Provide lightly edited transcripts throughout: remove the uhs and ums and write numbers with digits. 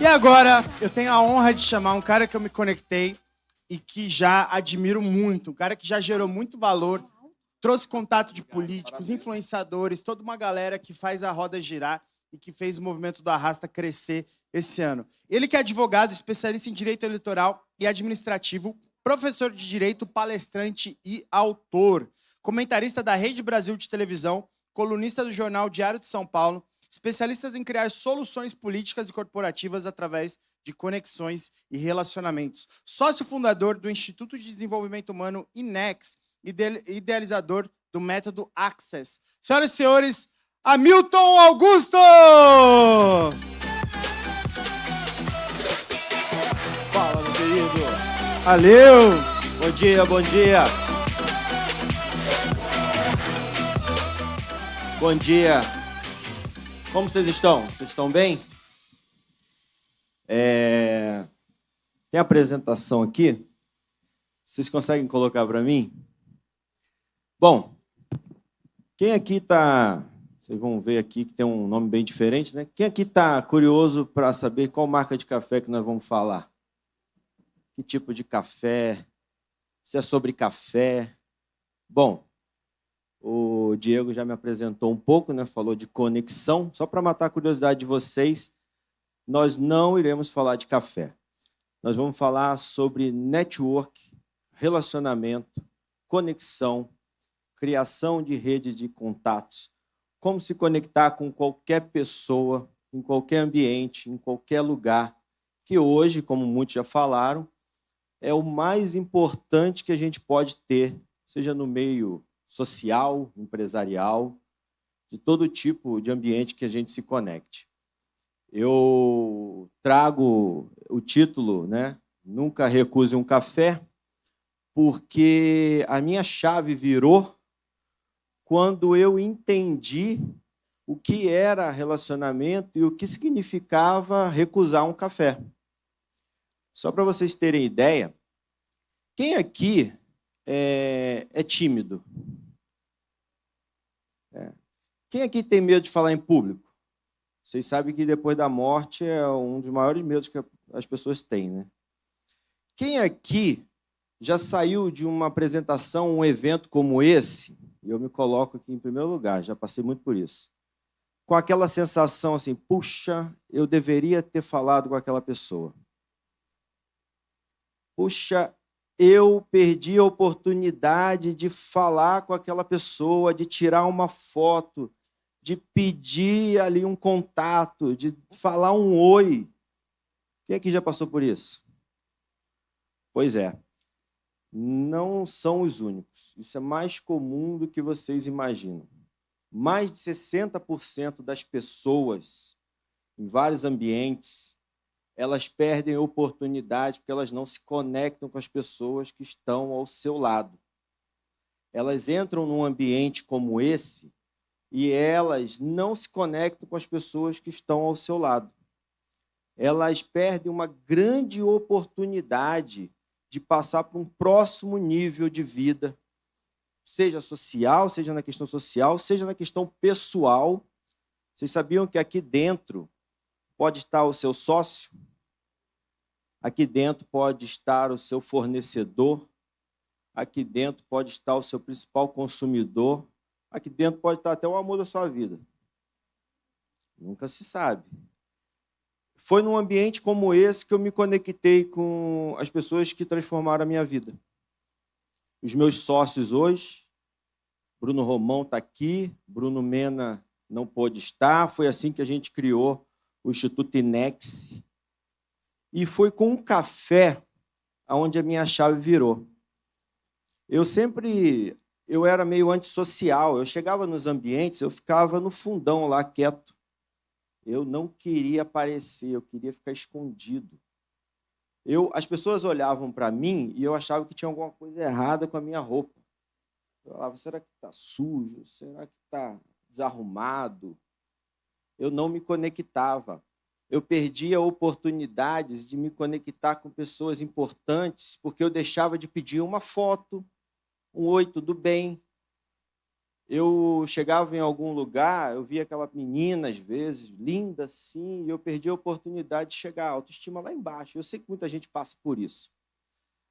E agora, eu tenho a honra de chamar um cara que eu me conectei e que já admiro muito, um cara que já gerou muito valor, trouxe contato de políticos, influenciadores, toda uma galera que faz a roda girar e que fez o movimento do Arrasta crescer esse ano. Ele que é advogado, especialista em direito eleitoral e administrativo, professor de direito, palestrante e autor, comentarista da Rede Brasil de televisão, colunista do jornal Diário de São Paulo, especialistas em criar soluções políticas e corporativas através de conexões e relacionamentos. Sócio fundador do Instituto de Desenvolvimento Humano INEX, idealizador do método Access. Senhoras e senhores, Hamilton Augusto! Fala, meu querido. Valeu! Bom dia, bom dia. Bom dia. Como vocês estão? Vocês estão bem? Tem apresentação aqui. Vocês conseguem colocar para mim? Bom, quem aqui está... Vocês vão ver aqui que tem um nome bem diferente, né? Quem aqui está curioso para saber qual marca de café que nós vamos falar? Que tipo de café? Se é sobre café? Bom, o Diego já me apresentou um pouco, né? Falou de conexão. Só para matar a curiosidade de vocês, nós não iremos falar de café. Nós vamos falar sobre network, relacionamento, conexão, criação de rede de contatos, como se conectar com qualquer pessoa, em qualquer ambiente, em qualquer lugar, que hoje, como muitos já falaram, é o mais importante que a gente pode ter, seja no meio social, empresarial, de todo tipo de ambiente que a gente se conecte. Eu trago o título, né? Nunca recuse um café, porque a minha chave virou quando eu entendi o que era relacionamento e o que significava recusar um café. Só para vocês terem ideia, quem aqui é tímido? Quem aqui tem medo de falar em público? Vocês sabem que depois da morte é um dos maiores medos que as pessoas têm, né? Quem aqui já saiu de uma apresentação, um evento como esse, e eu me coloco aqui em primeiro lugar, já passei muito por isso, com aquela sensação assim, puxa, eu deveria ter falado com aquela pessoa. Puxa, eu perdi a oportunidade de falar com aquela pessoa, de tirar uma foto, de pedir ali um contato, de falar um oi. Quem aqui já passou por isso? Pois é, não são os únicos. Isso é mais comum do que vocês imaginam. Mais de 60% das pessoas, em vários ambientes, elas perdem oportunidades porque elas não se conectam com as pessoas que estão ao seu lado. Elas entram num ambiente como esse e elas não se conectam com as pessoas que estão ao seu lado. Elas perdem uma grande oportunidade de passar para um próximo nível de vida, seja social, seja na questão social, seja na questão pessoal. Vocês sabiam que aqui dentro pode estar o seu sócio? Aqui dentro pode estar o seu fornecedor? Aqui dentro pode estar o seu principal consumidor? Aqui dentro pode estar até o amor da sua vida. Nunca se sabe. Foi num ambiente como esse que eu me conectei com as pessoas que transformaram a minha vida. Os meus sócios hoje, Bruno Romão está aqui, Bruno Mena não pôde estar, foi assim que a gente criou o Instituto INEX. E foi com um café onde a minha chave virou. Eu era meio antissocial, eu chegava nos ambientes, eu ficava no fundão lá, quieto. Eu não queria aparecer, eu queria ficar escondido. As pessoas olhavam para mim e eu achava que tinha alguma coisa errada com a minha roupa. Eu falava, será que está sujo? Será que está desarrumado? Eu não me conectava. Eu perdia oportunidades de me conectar com pessoas importantes porque eu deixava de pedir uma foto, um oi, tudo bem? Eu chegava em algum lugar, eu via aquela menina, às vezes, linda assim, e eu perdi a oportunidade de chegar, a autoestima lá embaixo. Eu sei que muita gente passa por isso.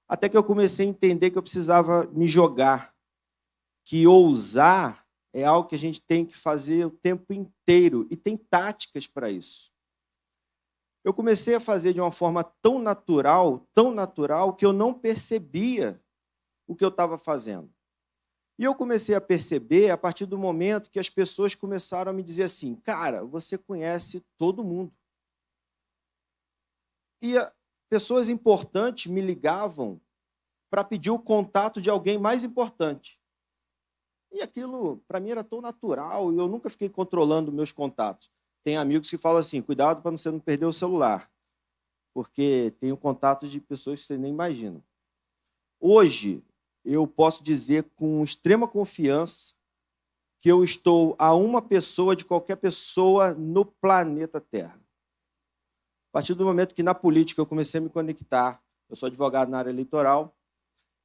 Até que eu comecei a entender que eu precisava me jogar, que ousar é algo que a gente tem que fazer o tempo inteiro, e tem táticas para isso. Eu comecei a fazer de uma forma tão natural, que eu não percebia o que eu estava fazendo. E eu comecei a perceber a partir do momento que as pessoas começaram a me dizer assim, cara, você conhece todo mundo. E pessoas importantes me ligavam para pedir o contato de alguém mais importante. E aquilo, para mim, era tão natural, e eu nunca fiquei controlando meus contatos. Tem amigos que falam assim, cuidado para você não perder o celular, porque tem o contato de pessoas que você nem imagina. Hoje, eu posso dizer com extrema confiança que eu estou a uma pessoa de qualquer pessoa no planeta Terra. A partir do momento que na política eu comecei a me conectar, eu sou advogado na área eleitoral,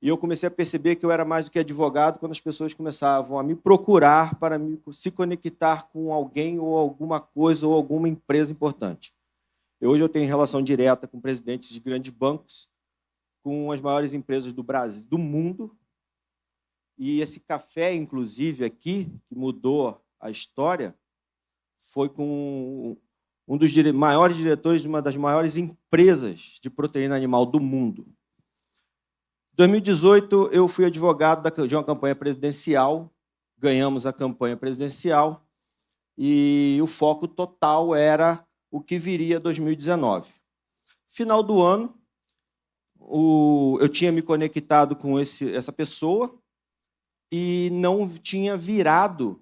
e eu comecei a perceber que eu era mais do que advogado quando as pessoas começavam a me procurar para se conectar com alguém ou alguma coisa ou alguma empresa importante. Hoje eu tenho relação direta com presidentes de grandes bancos, com as maiores empresas do Brasil, do mundo, e esse café, inclusive, aqui, que mudou a história, foi com um dos maiores diretores de uma das maiores empresas de proteína animal do mundo. Em 2018, eu fui advogado de uma campanha presidencial, ganhamos a campanha presidencial, e o foco total era o que viria em 2019. Final do ano, eu tinha me conectado com essa pessoa e não tinha virado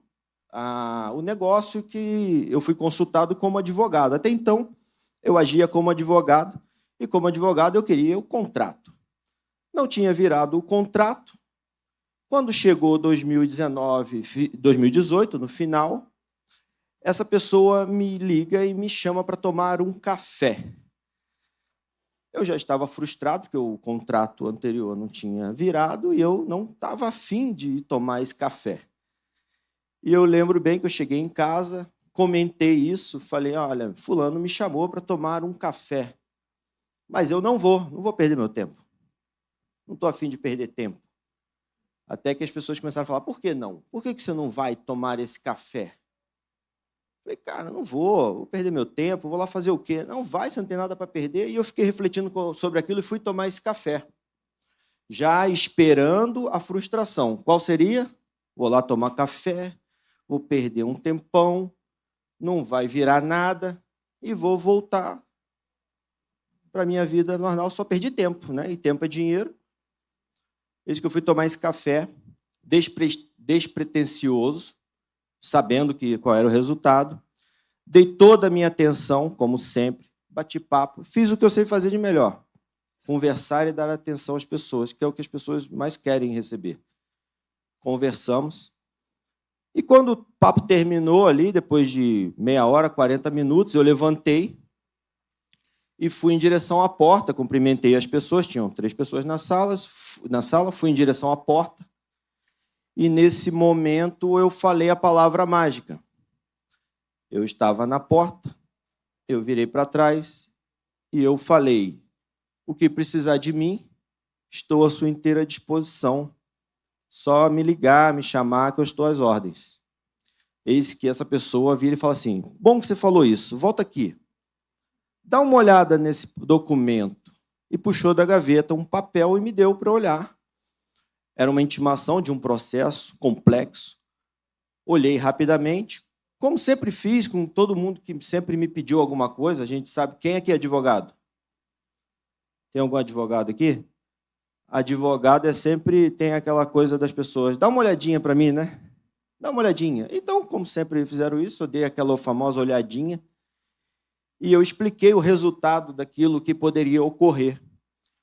o negócio que eu fui consultado como advogado. Até então, eu agia como advogado, e como advogado eu queria o contrato. Não tinha virado o contrato. Quando chegou 2018, no final, essa pessoa me liga e me chama para tomar um café. Eu já estava frustrado, porque o contrato anterior não tinha virado, e eu não estava afim de ir tomar esse café. E eu lembro bem que eu cheguei em casa, comentei isso, falei, olha, fulano me chamou para tomar um café, mas eu não vou perder meu tempo. Não estou afim de perder tempo. Até que as pessoas começaram a falar, por que não? Por que você não vai tomar esse café? Falei, cara, não vou perder meu tempo, vou lá fazer o quê? Não vai, você não tem nada para perder. E eu fiquei refletindo sobre aquilo e fui tomar esse café, já esperando a frustração. Qual seria? Vou lá tomar café, vou perder um tempão, não vai virar nada e vou voltar para a minha vida normal. Só perdi tempo, né? E tempo é dinheiro. Eis que eu fui tomar esse café despretensioso, sabendo qual era o resultado. Dei toda a minha atenção, como sempre, bati papo, fiz o que eu sei fazer de melhor, conversar e dar atenção às pessoas, que é o que as pessoas mais querem receber. Conversamos. E quando o papo terminou ali, depois de meia hora, 40 minutos, eu levantei e fui em direção à porta, cumprimentei as pessoas, tinham 3 pessoas na sala, fui em direção à porta, e nesse momento eu falei a palavra mágica. Eu estava na porta, eu virei para trás e eu falei, o que precisar de mim, estou à sua inteira disposição. Só me ligar, me chamar, que eu estou às ordens. Eis que essa pessoa vira e fala assim, bom que você falou isso, volta aqui. Dá uma olhada nesse documento. E puxou da gaveta um papel e me deu para olhar. Era uma intimação de um processo complexo. Olhei rapidamente, como sempre fiz com todo mundo que sempre me pediu alguma coisa. A gente sabe quem aqui é advogado. Tem algum advogado aqui? Advogado tem aquela coisa das pessoas. Dá uma olhadinha para mim, né? Dá uma olhadinha. Então, como sempre fizeram isso, eu dei aquela famosa olhadinha e eu expliquei o resultado daquilo que poderia ocorrer.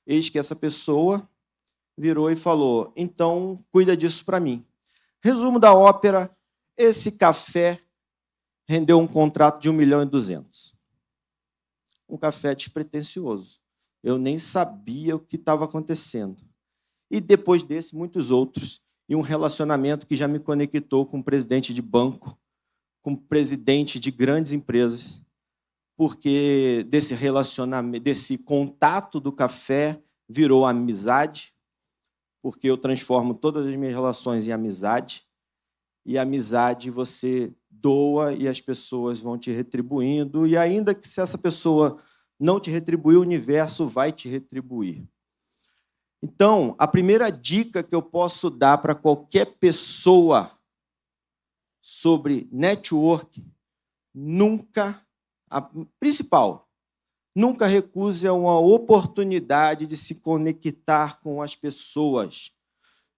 Eis que essa pessoa virou e falou, então, cuida disso para mim. Resumo da ópera, esse café rendeu um contrato de 1.200.000. Um café despretensioso. Eu nem sabia o que estava acontecendo. E depois desse, muitos outros. e um relacionamento que já me conectou com presidente de banco, com presidente de grandes empresas, porque desse relacionamento, desse contato do café virou amizade, porque eu transformo todas as minhas relações em amizade, e amizade você doa e as pessoas vão te retribuindo, e ainda que se essa pessoa não te retribuir, o universo vai te retribuir. Então, a primeira dica que eu posso dar para qualquer pessoa sobre network, nunca, a principal, nunca recuse uma oportunidade de se conectar com as pessoas.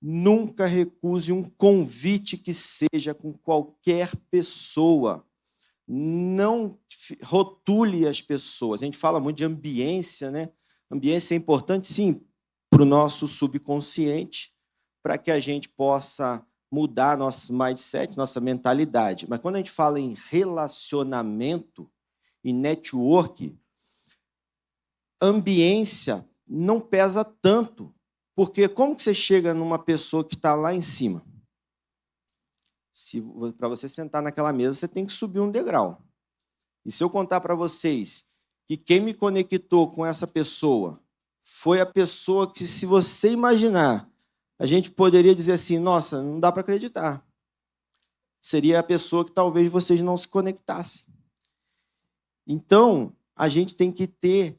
Nunca recuse um convite que seja com qualquer pessoa. Não rotule as pessoas. A gente fala muito de ambiência, né? Ambiência é importante, sim, para o nosso subconsciente, para que a gente possa mudar nosso mindset, nossa mentalidade. Mas quando a gente fala em relacionamento e network, ambiência não pesa tanto, porque como que você chega numa pessoa que está lá em cima? Para você sentar naquela mesa, você tem que subir um degrau. E se eu contar para vocês que quem me conectou com essa pessoa foi a pessoa que, se você imaginar, a gente poderia dizer assim, nossa, não dá para acreditar. Seria a pessoa que talvez vocês não se conectassem. Então, a gente tem que ter,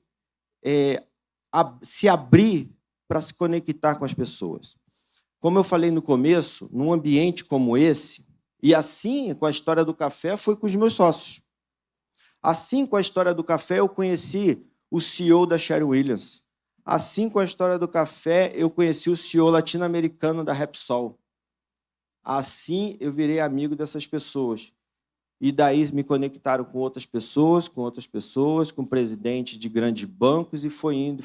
se abrir para se conectar com as pessoas. Como eu falei no começo, num ambiente como esse, e assim com a história do café, foi com os meus sócios. Assim com a história do café, eu conheci o CEO da Sherwin Williams. Assim com a história do café, eu conheci o CEO latino-americano da Repsol. Assim eu virei amigo dessas pessoas. E daí me conectaram com outras pessoas, com presidentes de grandes bancos, e foi indo.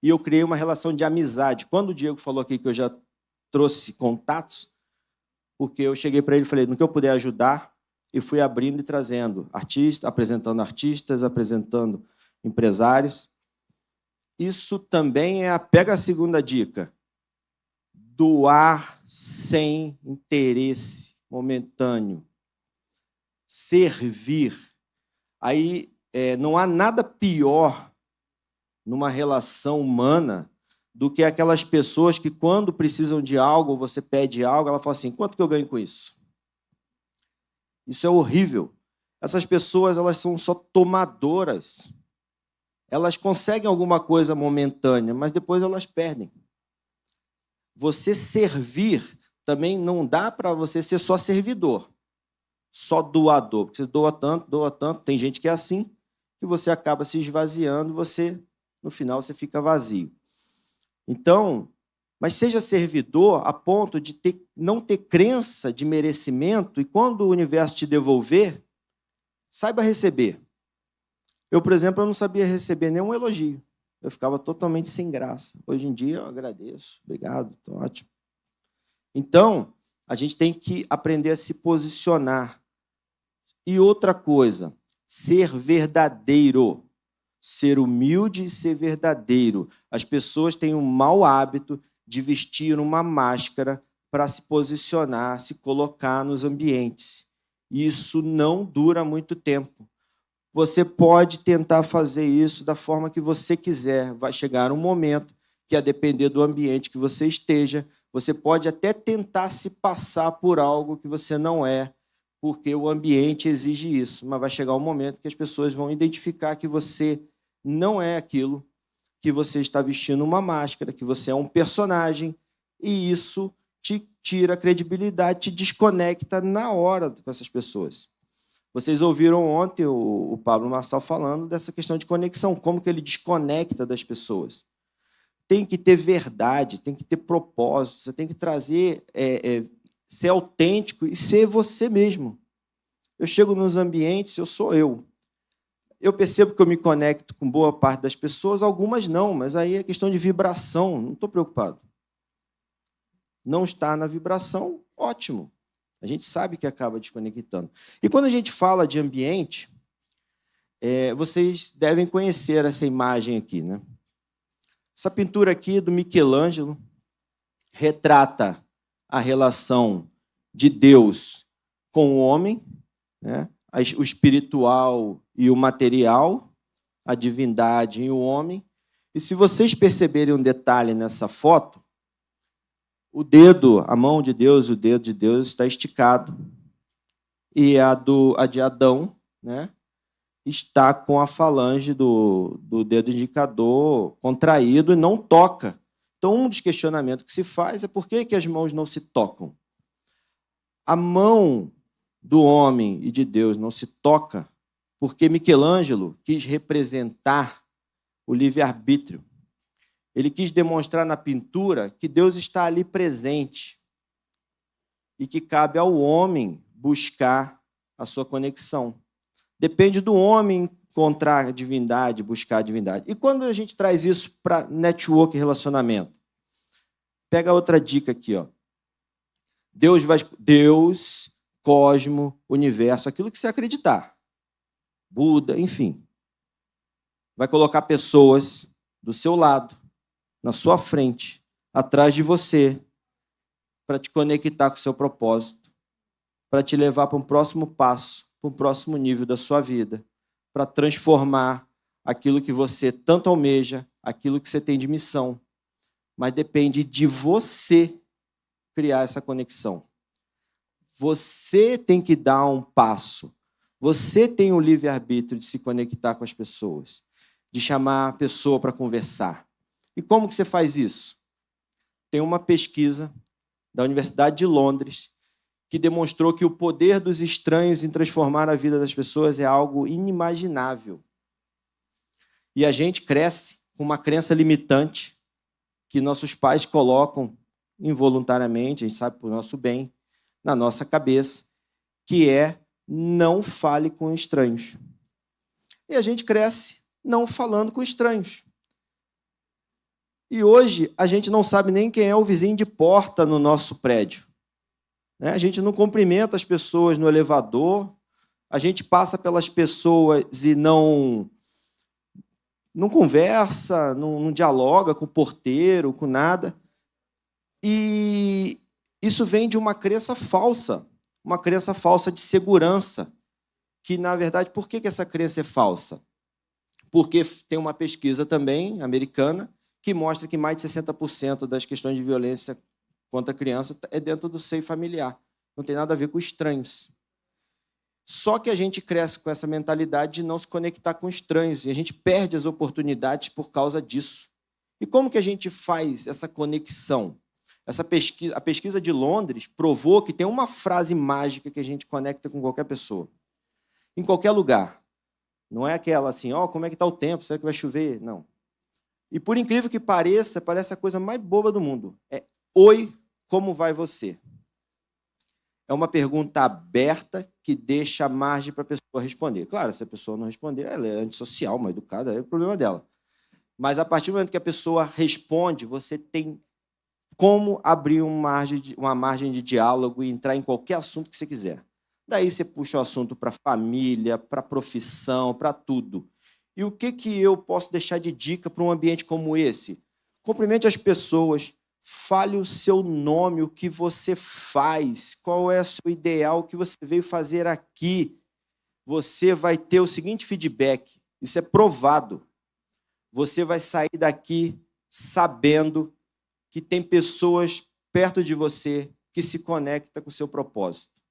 E eu criei uma relação de amizade. Quando o Diego falou aqui que eu já trouxe contatos, porque eu cheguei para ele e falei, no que eu puder ajudar, e fui abrindo e trazendo artistas, apresentando empresários. Isso também pega a segunda dica, doar sem interesse momentâneo, servir. Aí não há nada pior numa relação humana do que aquelas pessoas que, quando precisam de algo, você pede algo, ela fala assim, quanto que eu ganho com isso? Isso é horrível. Essas pessoas, elas são só tomadoras. Elas conseguem alguma coisa momentânea, mas depois elas perdem. Você servir também não dá para você ser só servidor, só doador, porque você doa tanto. Tem gente que é assim, que você acaba se esvaziando, no final você fica vazio. Então, mas seja servidor a ponto de não ter crença de merecimento, e quando o universo te devolver, saiba receber. Eu, por exemplo, não sabia receber nenhum elogio. Eu ficava totalmente sem graça. Hoje em dia, eu agradeço. Obrigado, estou ótimo. Então, a gente tem que aprender a se posicionar. E outra coisa, ser verdadeiro. Ser humilde e ser verdadeiro. As pessoas têm um mau hábito de vestir uma máscara para se posicionar, se colocar nos ambientes. Isso não dura muito tempo. Você pode tentar fazer isso da forma que você quiser. Vai chegar um momento que, a depender do ambiente que você esteja, você pode até tentar se passar por algo que você não é, porque o ambiente exige isso. Mas vai chegar um momento que as pessoas vão identificar que você não é aquilo, que você está vestindo uma máscara, que você é um personagem, e isso te tira a credibilidade, te desconecta na hora com essas pessoas. Vocês ouviram ontem o Pablo Marçal falando dessa questão de conexão, como que ele desconecta das pessoas. Tem que ter verdade, tem que ter propósito, você tem que trazer, ser autêntico e ser você mesmo. Eu chego nos ambientes, eu sou eu. Eu percebo que eu me conecto com boa parte das pessoas, algumas não, mas aí é questão de vibração, não estou preocupado. Não está na vibração, ótimo. A gente sabe que acaba desconectando. E quando a gente fala de ambiente, vocês devem conhecer essa imagem aqui, né? Essa pintura aqui do Michelangelo retrata a relação de Deus com o homem, né? O espiritual e o material, a divindade e o homem. E se vocês perceberem um detalhe nessa foto, o dedo, a mão de Deus, o dedo de Deus está esticado. E a de Adão, né, está com a falange do dedo indicador contraído e não toca. Então, um dos questionamentos que se faz é por que as mãos não se tocam? A mão do homem e de Deus não se toca porque Michelangelo quis representar o livre-arbítrio. Ele quis demonstrar na pintura que Deus está ali presente e que cabe ao homem buscar a sua conexão. Depende do homem encontrar a divindade, buscar a divindade. E quando a gente traz isso para network e relacionamento? Pega outra dica aqui, ó. Deus, cosmo, universo, aquilo que você acreditar. Buda, enfim. Vai colocar pessoas do seu lado, na sua frente, atrás de você, para te conectar com o seu propósito, para te levar para um próximo passo, para um próximo nível da sua vida, para transformar aquilo que você tanto almeja, aquilo que você tem de missão. Mas depende de você criar essa conexão. Você tem que dar um passo. Você tem o livre-arbítrio de se conectar com as pessoas, de chamar a pessoa para conversar. E como que você faz isso? Tem uma pesquisa da Universidade de Londres que demonstrou que o poder dos estranhos em transformar a vida das pessoas é algo inimaginável. E a gente cresce com uma crença limitante que nossos pais colocam involuntariamente, a gente sabe por nosso bem, na nossa cabeça, que é não fale com estranhos. E a gente cresce não falando com estranhos. E hoje a gente não sabe nem quem é o vizinho de porta no nosso prédio. A gente não cumprimenta as pessoas no elevador, a gente passa pelas pessoas e não conversa, não dialoga com o porteiro, com nada. E isso vem de uma crença falsa de segurança, que, na verdade, por que essa crença é falsa? Porque tem uma pesquisa também americana que mostra que mais de 60% das questões de violência contra a criança é dentro do seio familiar. Não tem nada a ver com estranhos. Só que a gente cresce com essa mentalidade de não se conectar com estranhos, e a gente perde as oportunidades por causa disso. E como que a gente faz essa conexão? A pesquisa de Londres provou que tem uma frase mágica que a gente conecta com qualquer pessoa, em qualquer lugar. Não é aquela assim, como é que está o tempo, será que vai chover? Não. E, por incrível que pareça, parece a coisa mais boba do mundo. É, oi, como vai você? É uma pergunta aberta que deixa margem para a pessoa responder. Claro, se a pessoa não responder, ela é antissocial, mal educada, é o problema dela. Mas, a partir do momento que a pessoa responde, você tem como abrir uma margem de diálogo e entrar em qualquer assunto que você quiser. Daí você puxa o assunto para a família, para a profissão, para tudo. E o que eu posso deixar de dica para um ambiente como esse? Cumprimente as pessoas, fale o seu nome, o que você faz, qual é o seu ideal, o que você veio fazer aqui. Você vai ter o seguinte feedback, isso é provado. Você vai sair daqui sabendo que tem pessoas perto de você que se conectam com o seu propósito.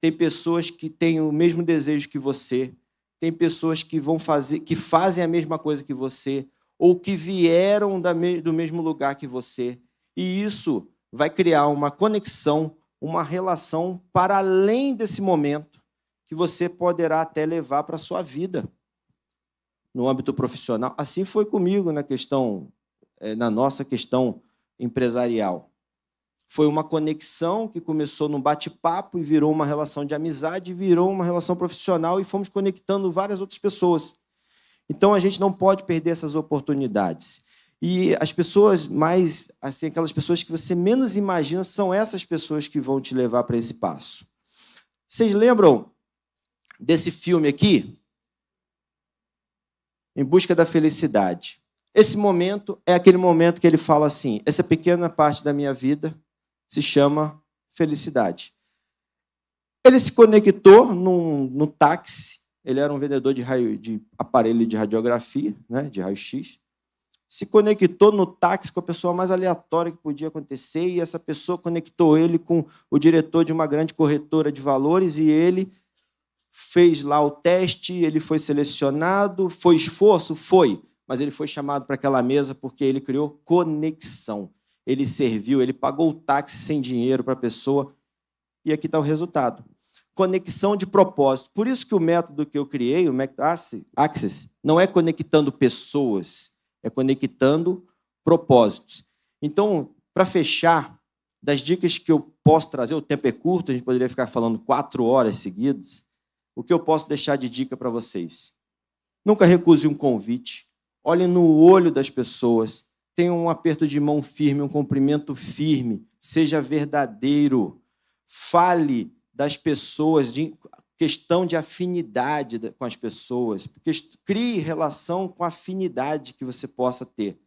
Tem pessoas que têm o mesmo desejo que você, tem pessoas que fazem a mesma coisa que você, ou que vieram do mesmo lugar que você. E isso vai criar uma conexão, uma relação para além desse momento, que você poderá até levar para a sua vida, no âmbito profissional. Assim foi comigo na nossa questão empresarial. Foi uma conexão que começou num bate-papo e virou uma relação de amizade, virou uma relação profissional e fomos conectando várias outras pessoas. Então, a gente não pode perder essas oportunidades. E as pessoas mais, assim, aquelas pessoas que você menos imagina, são essas pessoas que vão te levar para esse passo. Vocês lembram desse filme aqui? Em Busca da Felicidade. Esse momento é aquele momento que ele fala assim, essa pequena parte da minha vida se chama felicidade. Ele se conectou no táxi, ele era um vendedor de aparelho de radiografia, né, de raio-x, se conectou no táxi com a pessoa mais aleatória que podia acontecer, e essa pessoa conectou ele com o diretor de uma grande corretora de valores, e ele fez lá o teste, ele foi selecionado, foi esforço? Foi, mas ele foi chamado para aquela mesa porque ele criou conexão. Ele serviu, ele pagou o táxi sem dinheiro para a pessoa, e aqui está o resultado. Conexão de propósito. Por isso que o método que eu criei, o método Access, não é conectando pessoas, é conectando propósitos. Então, para fechar, das dicas que eu posso trazer, o tempo é curto, a gente poderia ficar falando 4 horas seguidas, o que eu posso deixar de dica para vocês? Nunca recuse um convite, olhe no olho das pessoas, tenha um aperto de mão firme, um cumprimento firme, seja verdadeiro, fale das pessoas, de questão de afinidade com as pessoas, porque crie relação com a afinidade que você possa ter.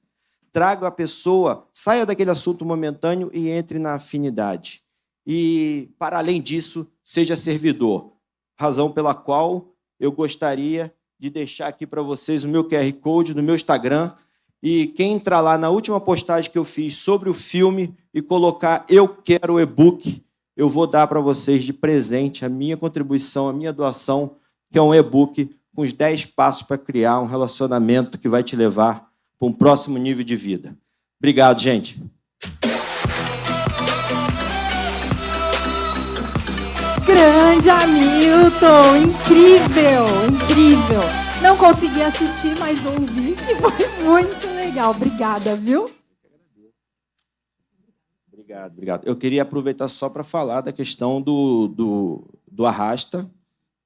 Traga a pessoa, saia daquele assunto momentâneo e entre na afinidade. E, para além disso, seja servidor. Razão pela qual eu gostaria de deixar aqui para vocês o meu QR Code no meu Instagram, e quem entrar lá na última postagem que eu fiz sobre o filme e colocar "Eu quero o e-book", eu vou dar para vocês de presente a minha contribuição, a minha doação, que é um e-book com os 10 passos para criar um relacionamento que vai te levar para um próximo nível de vida. Obrigado, gente. Grande Hamilton! Incrível! Incrível! Não consegui assistir, mas ouvi e foi muito legal. Obrigada, viu? Obrigado. Eu queria aproveitar só para falar da questão do Arrasta.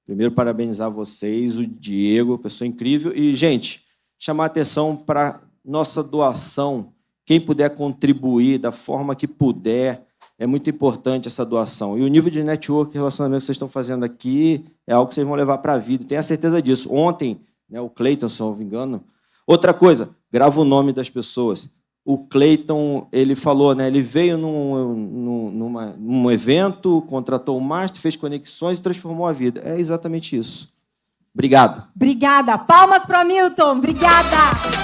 Primeiro, parabenizar vocês, o Diego, pessoa incrível. E, gente, chamar a atenção para nossa doação. Quem puder contribuir da forma que puder, é muito importante essa doação. E o nível de network e relacionamento que vocês estão fazendo aqui é algo que vocês vão levar para a vida. Tenha certeza disso. Ontem, né, o Cleiton, se não me engano... Outra coisa, grava o nome das pessoas. O Cleiton, ele falou, né, ele veio num evento, contratou o Master, fez conexões e transformou a vida. É exatamente isso. Obrigado. Obrigada. Palmas para o Hamilton. Obrigada.